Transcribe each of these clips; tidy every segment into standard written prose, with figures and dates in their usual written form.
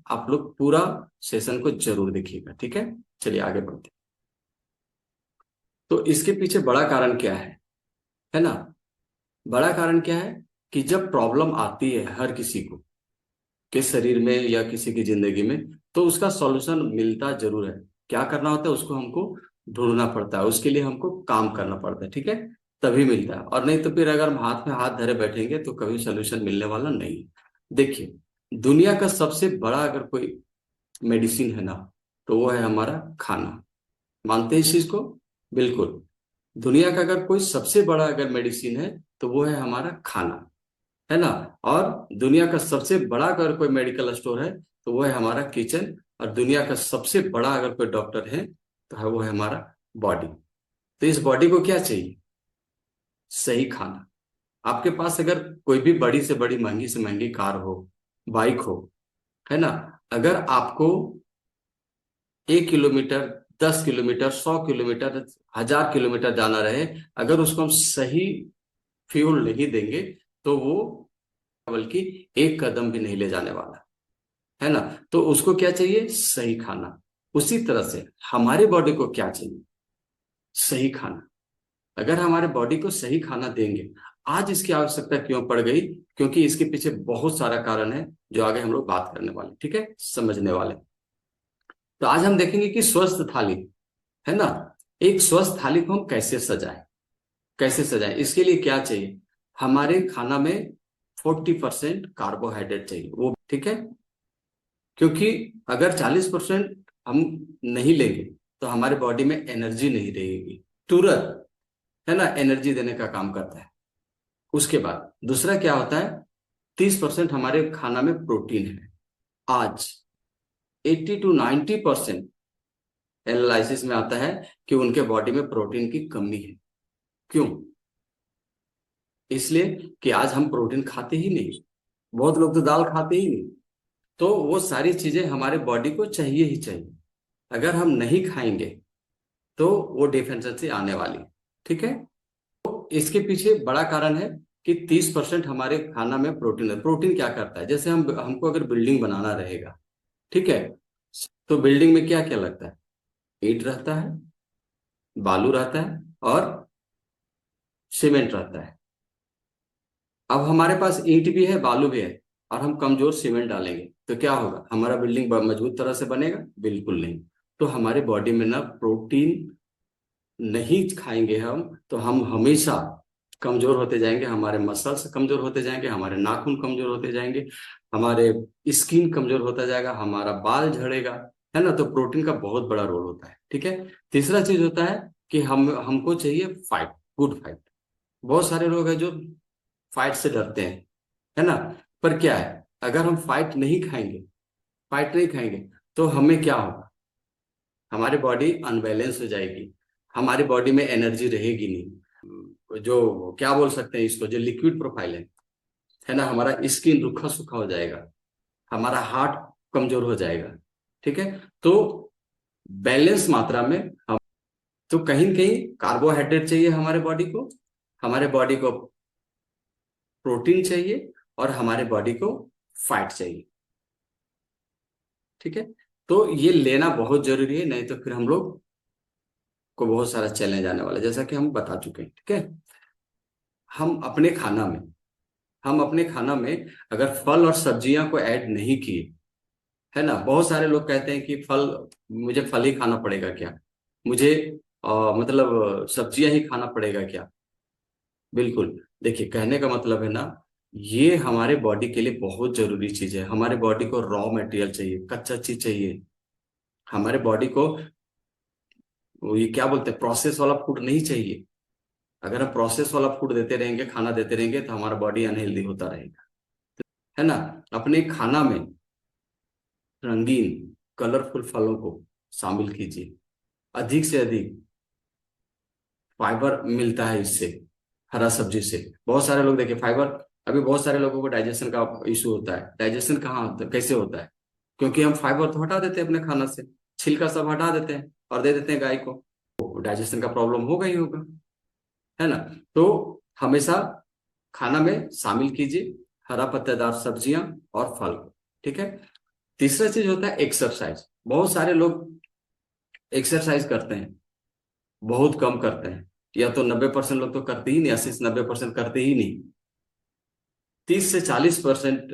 आप लोग पूरा सेशन को जरूर देखिएगा, ठीक है। चलिए आगे बढ़ते हैं। तो इसके पीछे बड़ा कारण क्या है ना। बड़ा कारण क्या है कि जब प्रॉब्लम आती है हर किसी को के शरीर में या किसी की जिंदगी में, तो उसका सॉल्यूशन मिलता जरूर है। क्या करना होता है, उसको हमको ढूंढना पड़ता है, उसके लिए हमको काम करना पड़ता है, ठीक है। तभी मिलता है, और नहीं तो फिर अगर हम हाथ में हाथ धरे बैठेंगे तो कभी सोल्यूशन मिलने वाला नहीं है। देखिए, दुनिया का सबसे बड़ा अगर कोई मेडिसिन है ना, तो वो है हमारा खाना। मानते हैं इस चीज को? बिल्कुल। दुनिया का अगर कोई सबसे बड़ा अगर मेडिसिन है तो वो है हमारा खाना, है ना। और दुनिया का सबसे बड़ा अगर कोई मेडिकल स्टोर है तो वो है हमारा किचन। और दुनिया का सबसे बड़ा अगर कोई डॉक्टर है तो है वो है हमारा बॉडी। तो इस बॉडी को क्या चाहिए? सही खाना। आपके पास अगर कोई भी बड़ी से बड़ी महंगी से महंगी कार हो, बाइक हो, है ना, अगर आपको 1 किलोमीटर, 10 किलोमीटर, 100 किलोमीटर, 1000 किलोमीटर जाना रहे, अगर उसको हम सही फ्यूल नहीं देंगे तो वो बल्कि एक कदम भी नहीं ले जाने वाला, है ना। तो उसको क्या चाहिए? सही खाना। उसी तरह से हमारे बॉडी को क्या चाहिए? सही खाना। अगर हमारे बॉडी को सही खाना देंगे, आज इसकी आवश्यकता क्यों पड़ गई? क्योंकि इसके पीछे बहुत सारा कारण है जो आगे हम लोग बात करने वाले, ठीक है, समझने वाले। तो आज हम देखेंगे कि स्वस्थ थाली, है ना, एक स्वस्थ थाली को हम कैसे सजाएं। कैसे सजाएं, इसके लिए क्या चाहिए? हमारे खाना में 40% कार्बोहाइड्रेट चाहिए, वो ठीक है। क्योंकि अगर 40% हम नहीं लेंगे तो हमारे बॉडी में एनर्जी नहीं रहेगी। तुरंत, है ना, एनर्जी देने का काम करता है। उसके बाद दूसरा क्या होता है, 30% हमारे खाना में प्रोटीन है। आज 80 to 90% एनालिसिस में आता है कि उनके बॉडी में प्रोटीन की कमी है। क्यों? इसलिए कि आज हम प्रोटीन खाते ही नहीं। बहुत लोग तो दाल खाते ही नहीं। तो वो सारी चीजें हमारे बॉडी को चाहिए ही चाहिए। अगर हम नहीं खाएंगे तो वो डिफिशियंसी आने वाली है, ठीक है। इसके पीछे बड़ा कारण है कि 30% हमारे खाना में प्रोटीन है। प्रोटीन क्या करता है, जैसे हम हमको अगर बिल्डिंग बनाना रहेगा, ठीक है, तो बिल्डिंग में क्या क्या लगता है? ईंट रहता है, बालू रहता है, और सीमेंट रहता है। अब हमारे पास ईंट भी है, बालू भी है, और हम कमजोर सीमेंट डालेंगे तो क्या होगा? हमारा बिल्डिंग मजबूत तरह से बनेगा? बिल्कुल नहीं। तो हमारे बॉडी में ना प्रोटीन नहीं खाएंगे हम तो हम हमेशा कमजोर होते जाएंगे। हमारे मसल्स कमजोर होते जाएंगे, हमारे नाखून कमजोर होते जाएंगे, हमारे स्किन कमजोर होता जाएगा, हमारा बाल झड़ेगा, है ना। तो प्रोटीन का बहुत बड़ा रोल होता है, ठीक है। तीसरा चीज होता है कि हमको चाहिए फाइट, गुड फाइट। बहुत सारे लोग हैं जो फाइट से डरते हैं, है ना। पर क्या है, अगर हम फाइट नहीं खाएंगे, फाइट नहीं खाएंगे तो हमें क्या होगा? हमारी बॉडी अनबैलेंस हो जाएगी, हमारी बॉडी में एनर्जी रहेगी नहीं। जो क्या बोल सकते हैं इसको, जो लिक्विड प्रोफाइल है ना, हमारा स्किन रूखा सूखा हो जाएगा, हमारा हार्ट कमजोर हो जाएगा, ठीक है। तो बैलेंस मात्रा में हम, तो कहीं न कहीं कार्बोहाइड्रेट चाहिए हमारे बॉडी को, हमारे बॉडी को प्रोटीन चाहिए, और हमारे बॉडी को फैट चाहिए, ठीक है। तो ये लेना बहुत जरूरी है, नहीं तो फिर हम लोग को बहुत सारा चैलेंज आने वाला है, जैसा कि हम बता चुके हैं, ठीक है। हम अपने खाना में हम अपने खाना में अगर फल और सब्जियां को ऐड नहीं किए, है ना, बहुत सारे लोग कहते हैं कि फल, मुझे फल ही खाना पड़ेगा क्या, मुझे मतलब सब्जियां ही खाना पड़ेगा क्या? बिल्कुल। देखिए, कहने का मतलब है ना, ये हमारे बॉडी के लिए बहुत जरूरी चीज है। हमारे बॉडी को रॉ मटेरियल चाहिए, कच्चा चीज चाहिए। हमारे बॉडी को वो ये क्या बोलते हैं, प्रोसेस वाला फूड नहीं चाहिए। अगर हम प्रोसेस वाला फूड देते रहेंगे, खाना देते रहेंगे, तो हमारा बॉडी अनहेल्दी होता रहेगा, है ना। अपने खाना में रंगीन, कलरफुल फलों को शामिल कीजिए। अधिक से अधिक फाइबर मिलता है इससे, हरा सब्जी से। बहुत सारे लोग देखिए फाइबर, अभी बहुत सारे लोगों को डाइजेशन का इशू होता है। डाइजेशन कहाँ होता है, कैसे होता है? क्योंकि हम फाइबर तो हटा देते हैं अपने खाना से, छिलका सब हटा देते हैं और दे देते हैं गाय को, डाइजेशन का प्रॉब्लम होगा ही होगा, है ना। तो हमेशा खाना में शामिल कीजिए हरा पत्तेदार सब्जियां और फल को, ठीक है। तीसरा चीज होता है एक्सरसाइज। बहुत सारे लोग एक्सरसाइज करते हैं, बहुत कम करते हैं, या तो 90% लोग तो करते ही नहीं, 80 से 90% करते ही नहीं। 30 से 40%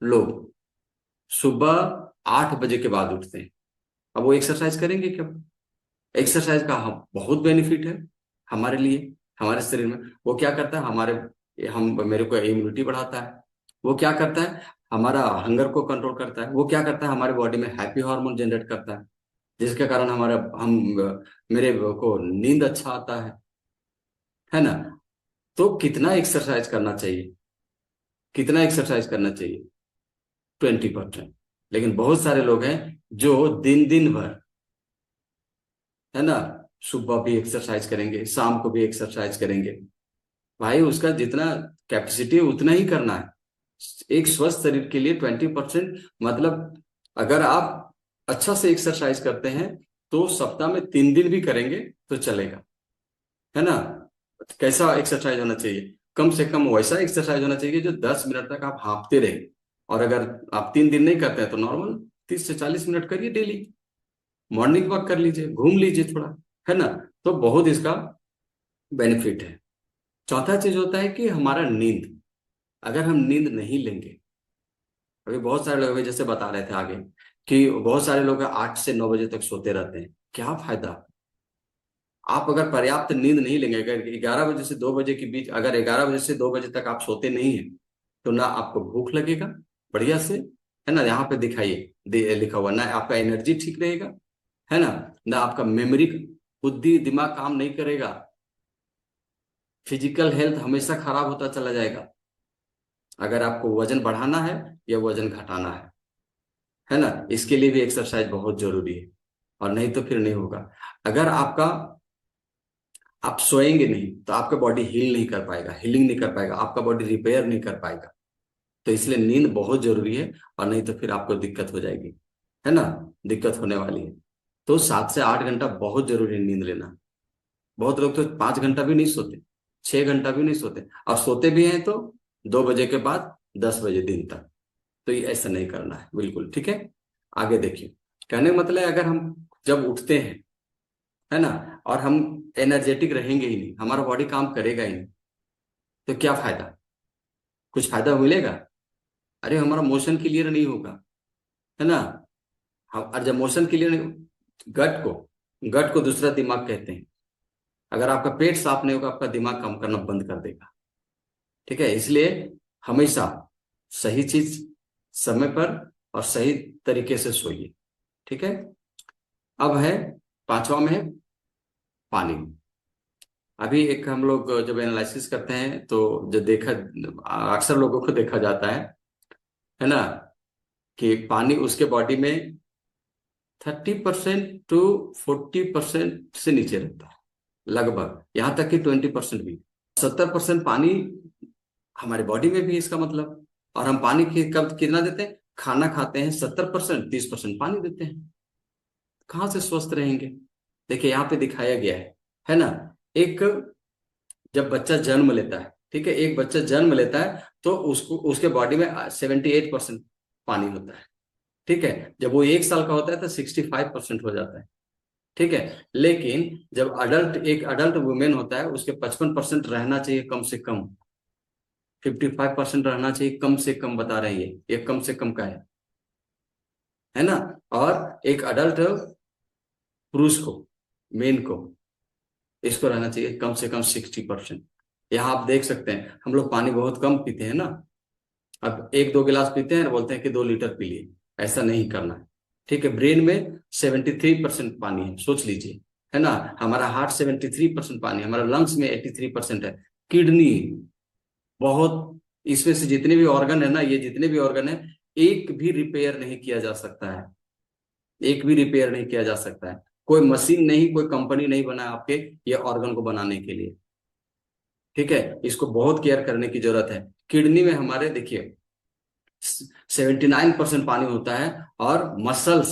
लोग सुबह 8 बजे के बाद उठते हैं। अब वो एक्सरसाइज करेंगे कब? एक्सरसाइज का हम बहुत बेनिफिट है हमारे लिए, हमारे शरीर में। वो क्या करता है, हम मेरे को इम्यूनिटी बढ़ाता है। वो क्या करता है, हमारा हंगर को कंट्रोल करता है। वो क्या करता है, हमारे बॉडी में हैप्पी हार्मोन जनरेट करता है, जिसके कारण हमारा हम मेरे को नींद अच्छा आता है ना। तो कितना एक्सरसाइज करना चाहिए, कितना एक्सरसाइज करना चाहिए? 20%। लेकिन बहुत सारे लोग हैं जो दिन दिन भर, है ना, सुबह भी एक्सरसाइज करेंगे, शाम को भी एक्सरसाइज करेंगे। भाई उसका जितना कैपेसिटी है उतना ही करना है। एक स्वस्थ शरीर के लिए 20%, मतलब अगर आप अच्छा से एक्सरसाइज करते हैं तो सप्ताह में 3 दिन भी करेंगे तो चलेगा, है ना। कैसा एक्सरसाइज होना चाहिए? कम से कम वैसा एक्सरसाइज होना चाहिए जो 10 मिनट तक आप हाँफते रहे। और अगर आप 3 दिन नहीं करते हैं तो नॉर्मल 30 से 40 मिनट करिए डेली। मॉर्निंग वॉक कर लीजिए, घूम लीजिए थोड़ा, है ना। तो बहुत इसका बेनिफिट है। चौथा चीज होता है कि हमारा नींद। अगर हम नींद नहीं लेंगे, अभी बहुत सारे लोग, अभी जैसे बता रहे थे आगे कि बहुत सारे लोग 8 से 9 बजे तक सोते रहते हैं, क्या फायदा? आप अगर पर्याप्त नींद नहीं लेंगे, अगर 11 बजे से 2 बजे के बीच, अगर 11 बजे से 2 बजे तक आप सोते नहीं हैं, तो ना आपको भूख लगेगा बढ़िया से, है ना। यहाँ पे दिखाइए लिखा हुआ, ना आपका एनर्जी ठीक रहेगा, है ना। ना आपका मेमोरी, बुद्धि दिमाग काम नहीं करेगा। फिजिकल हेल्थ हमेशा खराब होता चला जाएगा। अगर आपको वजन बढ़ाना है या वजन घटाना है ना, इसके लिए भी एक्सरसाइज बहुत जरूरी है। और नहीं तो फिर नहीं होगा। अगर आप सोएंगे नहीं तो आपका बॉडी हील नहीं कर पाएगा, हीलिंग नहीं कर पाएगा, आपका बॉडी रिपेयर नहीं कर पाएगा। तो इसलिए नींद बहुत जरूरी है, और नहीं तो फिर आपको दिक्कत हो जाएगी, है ना। दिक्कत होने वाली है। तो 7 से 8 घंटा बहुत जरूरी है नींद लेना। बहुत लोग तो 5 घंटा भी नहीं सोते, 6 घंटा भी नहीं सोते, और सोते भी हैं तो 2 बजे के बाद 10 बजे दिन तक। तो ये ऐसा नहीं करना है बिल्कुल, ठीक है। आगे देखिए, कहने का मतलब है, अगर हम जब उठते हैं, है ना, और हम एनर्जेटिक रहेंगे ही नहीं, हमारा बॉडी काम करेगा ही नहीं, तो क्या फायदा? कुछ फायदा मिलेगा? अरे हमारा मोशन क्लियर नहीं होगा, है ना। हम, और जब मोशन क्लियर नहीं, गट को गट को दूसरा दिमाग कहते हैं। अगर आपका पेट साफ नहीं होगा, आपका दिमाग काम करना बंद कर देगा, ठीक है। इसलिए हमेशा सही चीज समय पर और सही तरीके से सोइए, ठीक है। अब है, पांचवा में है पानी। अभी एक हम लोग जब एनालिसिस करते हैं तो जो देखा, अक्सर लोगों को देखा जाता है ना, कि पानी उसके बॉडी में 30% to 40% से नीचे रहता है, लगभग यहाँ तक कि 20% भी। 70% पानी हमारे बॉडी में भी है, इसका मतलब। और हम पानी की कब कितना देते हैं? खाना खाते हैं 70%, 30% पानी देते हैं। कहाँ से स्वस्थ रहेंगे? देखिए यहाँ पे दिखाया गया है ना। एक, जब बच्चा जन्म लेता है, ठीक है, एक बच्चा जन्म लेता है तो उसको, उसके बॉडी में 78% पानी होता है, ठीक है। जब वो 1 साल का होता है तो 65% हो जाता है, ठीक है। लेकिन जब एक अडल्ट वुमेन होता है, उसके 55% रहना चाहिए कम से कम, 55% रहना चाहिए कम से कम, बता रहे हैं ये कम से कम का है ना। और एक अडल्ट पुरुष को, मेन को, इसको रहना चाहिए कम से कम 60%। यहाँ आप देख सकते हैं, हम लोग पानी बहुत कम पीते हैं ना। अब 1-2 गिलास पीते हैं और बोलते हैं कि 2 लीटर पी लिए। ऐसा नहीं करना है, ठीक है। ब्रेन में 73% पानी है, सोच लीजिए, है ना। हमारा हार्ट 73% पानी है, हमारा लंग्स में 83% है। किडनी बहुत, इसमें से जितने भी ऑर्गन है ना, ये जितने भी ऑर्गन है, एक भी रिपेयर नहीं किया जा सकता है, एक भी रिपेयर नहीं किया जा सकता है। कोई मशीन नहीं, कोई कंपनी नहीं बना आपके ये ऑर्गन को बनाने के लिए, ठीक है। इसको बहुत केयर करने की जरूरत है। किडनी में हमारे देखिए 79% पानी होता है। और मसल्स,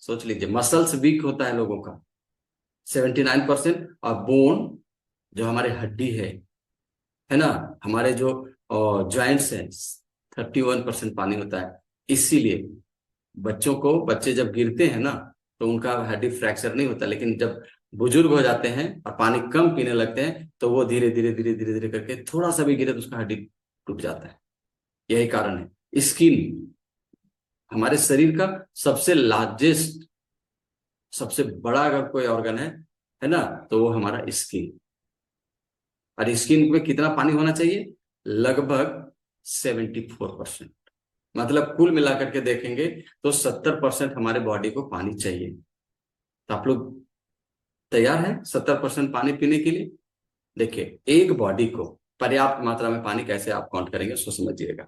सोच लीजिए, मसल्स वीक होता है लोगों का 79%। और बोन, जो हमारे हड्डी है ना, हमारे जो जॉइंट्स हैं, 31% पानी होता है। इसीलिए बच्चे जब गिरते हैं ना तो उनका हड्डी फ्रैक्चर नहीं होता, लेकिन जब बुजुर्ग हो जाते हैं और पानी कम पीने लगते हैं तो वो धीरे धीरे धीरे धीरे धीरे करके थोड़ा सा भी गिरे तो उसका हड्डी टूट जाता है। यही कारण है। स्किन हमारे शरीर का सबसे लार्जेस्ट, सबसे बड़ा अगर कोई ऑर्गन है ना, तो वो हमारा स्किन। और स्किन में कितना पानी होना चाहिए? लगभग 74%। मतलब कुल मिलाकर के देखेंगे तो 70% हमारे बॉडी को पानी चाहिए। तो आप लोग तैयार हैं 70% पानी पीने के लिए? देखिए, एक बॉडी को पर्याप्त मात्रा में पानी कैसे आप काउंट करेंगे उसको समझिएगा।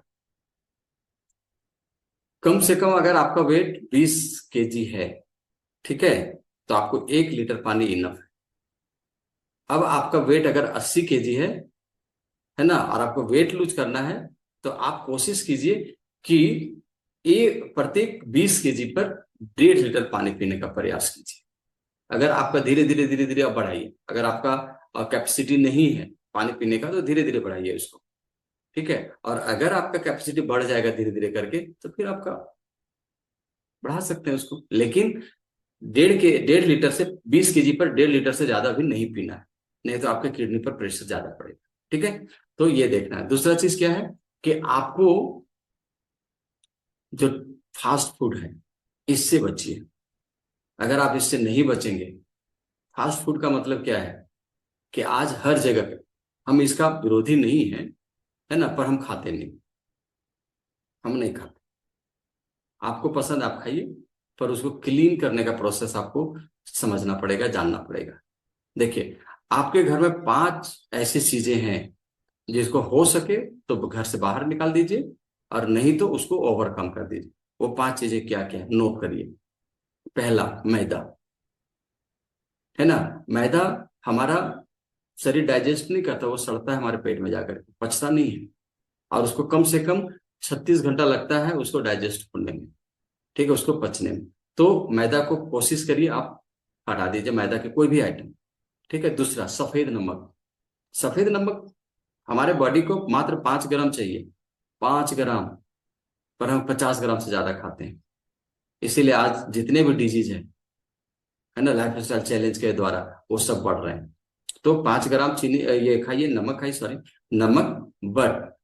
कम से कम अगर आपका वेट 20 kg है, ठीक है, तो आपको 1 लीटर पानी इनफ है। अब आपका वेट अगर 80 kg है ना, और आपको वेट लूज करना है, तो आप कोशिश कीजिए कि प्रत्येक 20 kg पर 1.5 लीटर पानी पीने का प्रयास कीजिए। अगर आपका धीरे धीरे धीरे धीरे आप बढ़ाइए। अगर आपका कैपेसिटी नहीं है पानी पीने का तो धीरे धीरे बढ़ाइए उसको, ठीक है। और अगर आपका कैपेसिटी बढ़ जाएगा धीरे धीरे करके तो फिर आपका बढ़ा सकते हैं उसको, लेकिन 1.5 लीटर से 20 kg पर 1.5 लीटर से ज्यादा भी नहीं पीना है, नहीं तो आपके किडनी पर प्रेशर ज्यादा पड़ेगा, ठीक है। तो ये देखना है। दूसरा चीज क्या है कि आपको जो फास्ट फूड है इससे बचिए। अगर आप इससे नहीं बचेंगे, फास्ट फूड का मतलब क्या है कि आज हर जगह पे, हम इसका विरोधी नहीं है ना, पर हम खाते नहीं, हम नहीं खाते। आपको पसंद आप खाइए, पर उसको क्लीन करने का प्रोसेस आपको समझना पड़ेगा, जानना पड़ेगा। देखिए, आपके घर में 5 ऐसी चीजें हैं जिसको हो सके तो घर से बाहर निकाल दीजिए, और नहीं तो उसको ओवरकम कर दीजिए। वो 5 चीजें क्या क्या है नोट करिए। पहला, मैदा, है ना। मैदा हमारा शरीर डाइजेस्ट नहीं करता, वो सड़ता है हमारे पेट में जाकर के, पचता नहीं है। और उसको कम से कम 36 घंटा लगता है उसको डाइजेस्ट होने में, ठीक है, उसको पचने में। तो मैदा को कोशिश करिए आप हटा दीजिए, मैदा के कोई भी आइटम, ठीक है। दूसरा, सफेद नमक। सफेद नमक हमारे बॉडी को मात्र 5 ग्राम चाहिए, 5 ग्राम, पर हम 50 ग्राम से ज्यादा खाते हैं। इसीलिए आज जितने भी डिजीज है ना, लाइफ स्टाइल चैलेंज के द्वारा वो सब बढ़ रहे हैं। तो 5 ग्राम चीनी ये खाइए, नमक खाइए, सॉरी, नमक। बट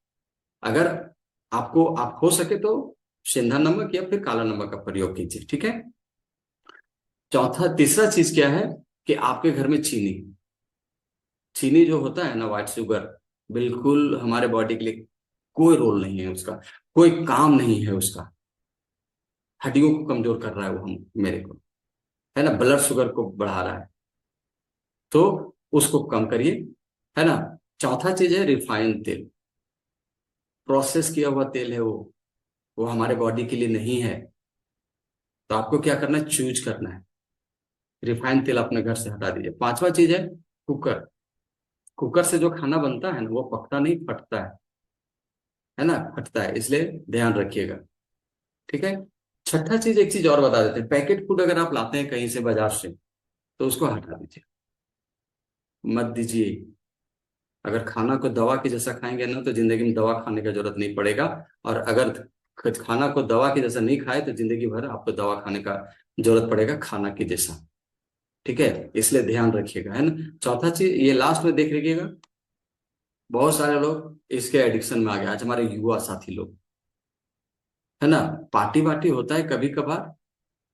अगर आप हो सके तो सेंधा नमक या फिर काला नमक का प्रयोग कीजिए, ठीक है। तीसरा चीज क्या है कि आपके घर में चीनी, चीनी जो होता है ना, व्हाइट शुगर, बिल्कुल हमारे बॉडी के लिए कोई रोल नहीं है उसका, कोई काम नहीं है उसका। हड्डियों को कमजोर कर रहा है वो, हम मेरे को, है ना, ब्लड शुगर को बढ़ा रहा है, तो उसको कम करिए, है ना। चौथा चीज है रिफाइंड तेल। प्रोसेस किया हुआ तेल है वो हमारे बॉडी के लिए नहीं है। तो आपको क्या करना है, चूज करना है। रिफाइंड तेल अपने घर से हटा दीजिए। पांचवा चीज है कुकर। कुकर से जो खाना बनता है ना वो पकता नहीं, फटता है ना, फटता है, इसलिए ध्यान रखिएगा, ठीक है। छठा चीज, एक चीज और बता देते हैं, पैकेट फूड अगर आप लाते हैं कहीं से बाजार से तो उसको हटा दीजिए, मत दीजिए। अगर खाना को दवा के जैसा खाएंगे ना तो जिंदगी में दवा खाने का जरूरत नहीं पड़ेगा। और अगर खाना को दवा के जैसा नहीं खाए तो जिंदगी भर आपको दवा खाने का जरूरत पड़ेगा खाना के जैसा, ठीक है। इसलिए ध्यान रखिएगा, है ना। चौथा चीज ये लास्ट में देख लीजिएगा, बहुत सारे लोग इसके एडिक्शन में आ गए आज, हमारे युवा साथी लोग, है ना। पार्टी वार्टी होता है कभी कभार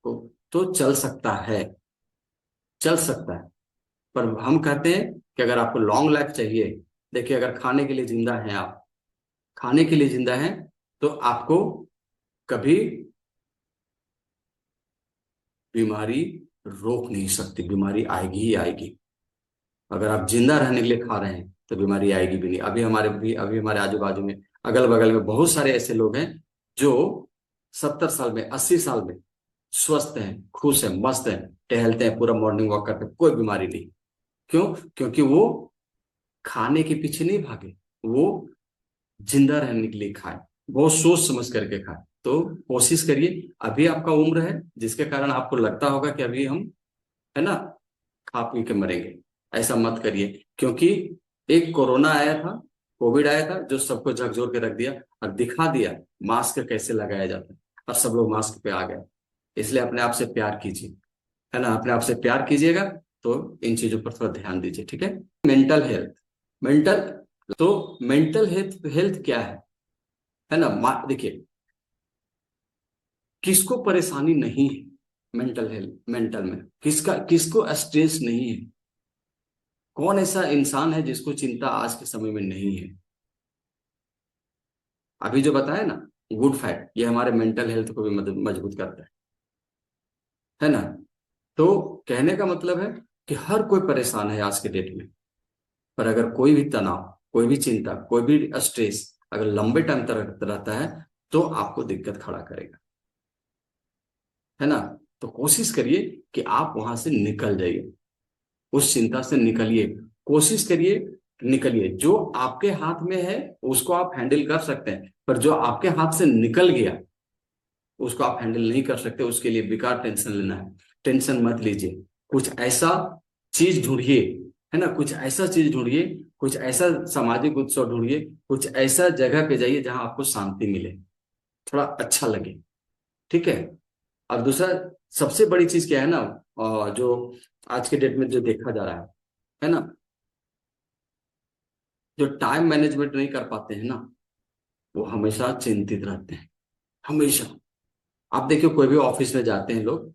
तो चल सकता है, चल सकता है, पर हम कहते हैं कि अगर आपको लॉन्ग लाइफ चाहिए, देखिए, अगर खाने के लिए जिंदा हैं आप, खाने के लिए जिंदा हैं, तो आपको कभी बीमारी रोक नहीं सकती, बीमारी आएगी ही आएगी। अगर आप जिंदा रहने के लिए खा रहे हैं तो बीमारी आएगी भी नहीं। अभी हमारे आजू बाजू में, अगल बगल में बहुत सारे ऐसे लोग हैं जो 70 साल में, 80 साल में स्वस्थ हैं, खुश हैं, मस्त हैं, टहलते हैं, पूरा मॉर्निंग वॉक करते हैं, कोई बीमारी नहीं। क्यों? क्योंकि वो खाने के पीछे नहीं भागे, वो जिंदा रहने के लिए खाए, बहुत सोच समझ करके खाए। तो कोशिश करिए, अभी आपका उम्र है जिसके कारण आपको लगता होगा कि अभी हम, है ना, खा पी के मरेंगे। ऐसा मत करिए, क्योंकि एक कोरोना आया था, कोविड आया था, जो सबको झकझोर के रख दिया और दिखा दिया मास्क कैसे लगाया जाता है। और सब लोग मास्क पे आ गए। इसलिए अपने आप से प्यार कीजिए, है ना, अपने आप से प्यार कीजिएगा तो इन चीजों पर थोड़ा ध्यान दीजिए, ठीक है। मेंटल हेल्थ, मेंटल तो मेंटल हेल्थ हेल्थ क्या है ना, देखिए किसको परेशानी नहीं है मेंटल हेल्थ, मेंटल में किसको स्ट्रेस नहीं है? कौन ऐसा इंसान है जिसको चिंता आज के समय में नहीं है? अभी जो बताया ना, गुड फैट, ये हमारे मेंटल हेल्थ को भी मजबूत करता है ना। तो कहने का मतलब है कि हर कोई परेशान है आज के डेट में, पर अगर कोई भी तनाव, कोई भी चिंता, कोई भी स्ट्रेस अगर लंबे टाइम तक रहता है तो आपको दिक्कत खड़ा करेगा, है ना। तो कोशिश करिए कि आप वहां से निकल जाइए, उस चिंता से निकलिए, कोशिश करिए निकलिए। जो आपके हाथ में है उसको आप हैंडल कर सकते हैं, पर जो आपके हाथ से निकल गया उसको आप हैंडल नहीं कर सकते, उसके लिए बेकार टेंशन लेना है। टेंशन मत लीजिए, कुछ ऐसा चीज ढूंढिए, है ना, कुछ ऐसा चीज ढूंढिए, कुछ ऐसा सामाजिक उत्सव ढूंढिए, कुछ ऐसा जगह पे जाइए जहां आपको शांति मिले, थोड़ा अच्छा लगे, ठीक है। और दूसरा सबसे बड़ी चीज क्या है ना, जो आज के डेट में जो देखा जा रहा है ना, जो टाइम मैनेजमेंट नहीं कर पाते हैं ना, वो हमेशा चिंतित रहते हैं, हमेशा। आप देखिए कोई भी ऑफिस में जाते हैं लोग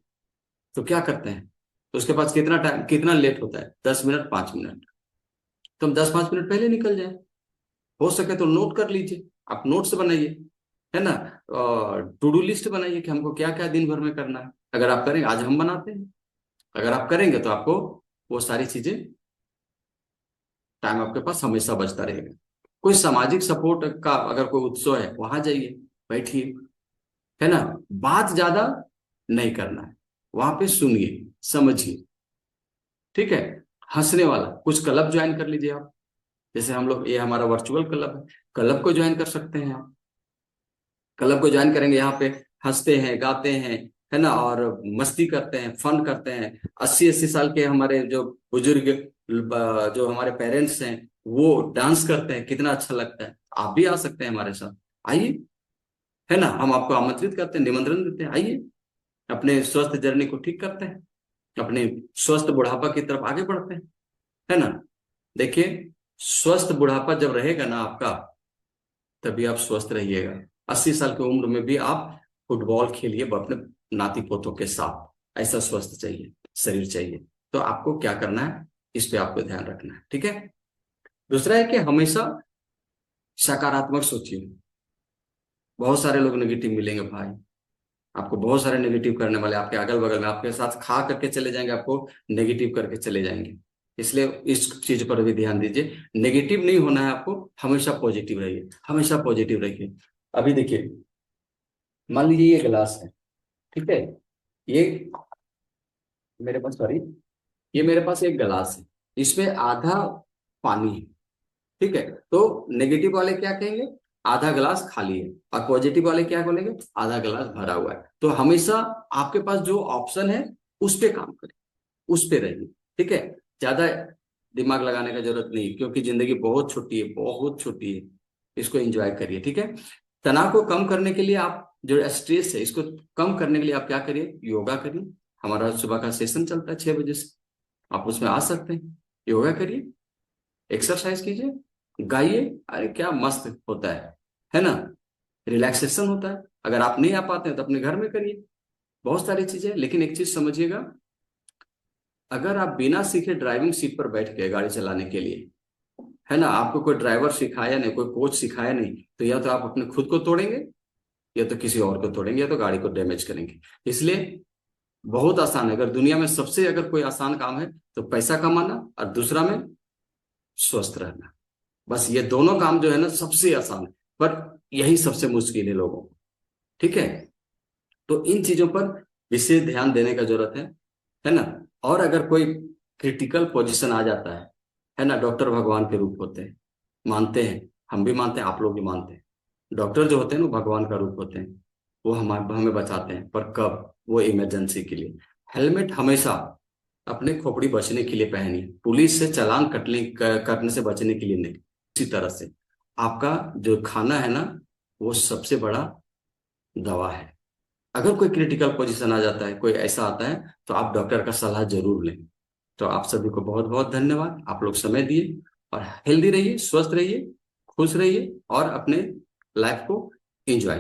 तो क्या करते हैं, तो उसके पास कितना टाइम, कितना लेट होता है, 10 मिनट, 5 मिनट। तो हम 10-5 मिनट पहले निकल जाए, हो सके तो नोट कर लीजिए, आप नोट्स बनाइए, है ना, टू डू लिस्ट बनाइए कि हमको क्या क्या दिन भर में करना है। अगर आप करेंगे, आज हम बनाते हैं, अगर आप करेंगे तो आपको वो सारी चीजें, टाइम आपके पास हमेशा बचता रहेगा। कोई सामाजिक सपोर्ट का अगर कोई उत्सव है वहां जाइए, बैठिए, है ना। बात ज्यादा नहीं करना है, वहां पे सुनिए, समझिए, ठीक है। हंसने वाला कुछ क्लब ज्वाइन कर लीजिए आप, जैसे हम लोग, ये हमारा वर्चुअल क्लब है, क्लब को ज्वाइन कर सकते हैं आप। क्लब को ज्वाइन करेंगे, यहाँ पे हंसते हैं, गाते हैं, है ना, और मस्ती करते हैं, फन करते हैं। 80-80 साल के हमारे जो बुजुर्ग, जो हमारे पेरेंट्स हैं, वो डांस करते हैं, कितना अच्छा लगता है। आप भी आ सकते हैं हमारे साथ, आइए, है ना, हम आपको आमंत्रित करते हैं, निमंत्रण देते हैं, आइए, अपने स्वस्थ जर्नी को ठीक करते हैं, अपने स्वस्थ बुढ़ापा की तरफ आगे बढ़ते हैं, है ना। देखिए स्वस्थ बुढ़ापा जब रहेगा ना आपका, तभी आप स्वस्थ रहिएगा। 80 साल की उम्र में भी आप फुटबॉल खेलिए अपने नाती पोतों के साथ, ऐसा स्वस्थ चाहिए, शरीर चाहिए। तो आपको क्या करना है, इस पे आपको ध्यान रखना है, ठीक है। दूसरा है कि हमेशा सकारात्मक सोचिए। बहुत सारे लोग नेगेटिव मिलेंगे भाई, आपको बहुत सारे नेगेटिव करने वाले आपके अगल बगल में, आपके साथ खा करके चले जाएंगे, आपको नेगेटिव करके चले जाएंगे। इसलिए इस चीज पर भी ध्यान दीजिए, नेगेटिव नहीं होना है आपको, हमेशा पॉजिटिव रहिए, हमेशा पॉजिटिव रहिए। अभी देखिए, मान लीजिए ये गिलास है, ठीक है, ये मेरे पास, सॉरी, ये मेरे पास एक गिलास है, इसमें आधा पानी है, ठीक है। तो नेगेटिव वाले क्या कहेंगे, आधा गिलास खाली है, और पॉजिटिव वाले क्या बोलेंगे, आधा गिलास भरा हुआ है। तो हमेशा आपके पास जो ऑप्शन है उस पे काम करें, उस पे रहिए, ठीक है। ज्यादा दिमाग लगाने का जरूरत नहीं, क्योंकि जिंदगी बहुत छोटी है, बहुत छोटी है, इसको एंजॉय करिए, ठीक है। तनाव को कम करने के लिए आप, जो स्ट्रेस है इसको कम करने के लिए आप क्या करिए, योगा करिए। हमारा सुबह का सेशन चलता है 6 बजे से, आप उसमें आ सकते हैं, योगा करिए, एक्सरसाइज कीजिए, गाइए, अरे क्या मस्त होता है ना, रिलैक्सेशन होता है। अगर आप नहीं आ पाते हैं तो अपने घर में करिए, बहुत सारी चीजें। लेकिन एक चीज समझिएगा, अगर आप बिना सीखे ड्राइविंग सीट पर बैठ गए गाड़ी चलाने के लिए, है ना, आपको कोई ड्राइवर सिखाया नहीं, कोई कोच सिखाया नहीं, तो या तो आप अपने खुद को तोड़ेंगे, या तो किसी और को तोड़ेंगे, या तो गाड़ी को डैमेज करेंगे। इसलिए बहुत आसान है, अगर दुनिया में सबसे अगर कोई आसान काम है तो पैसा कमाना, और दूसरा में स्वस्थ रहना। बस ये दोनों काम जो है ना सबसे आसान है, पर यही सबसे मुश्किल है लोगों को, ठीक है। तो इन चीजों पर विशेष ध्यान देने का जरूरत है ना। और अगर कोई क्रिटिकल पोजीशन आ जाता है ना, डॉक्टर भगवान के रूप होते हैं, मानते हैं, हम भी मानते हैं, आप लोग भी मानते हैं। डॉक्टर जो होते हैं ना भगवान का रूप होते हैं, वो हमें बचाते हैं, पर कब, वो इमरजेंसी के लिए। हेलमेट हमेशा अपने खोपड़ी बचने के लिए पहनिए, पुलिस से चालान करने से बचने के लिए नहीं। इसी तरह से आपका जो खाना है ना, वो सबसे बड़ा दवा है, अगर कोई क्रिटिकल पोजीशन आ जाता है, कोई ऐसा आता है, तो आप डॉक्टर का सलाह जरूर लें। तो आप सभी को बहुत बहुत धन्यवाद, आप लोग समय दिए। और हेल्दी रहिए, स्वस्थ रहिए, खुश रहिए और अपने लाइफ को एंजॉय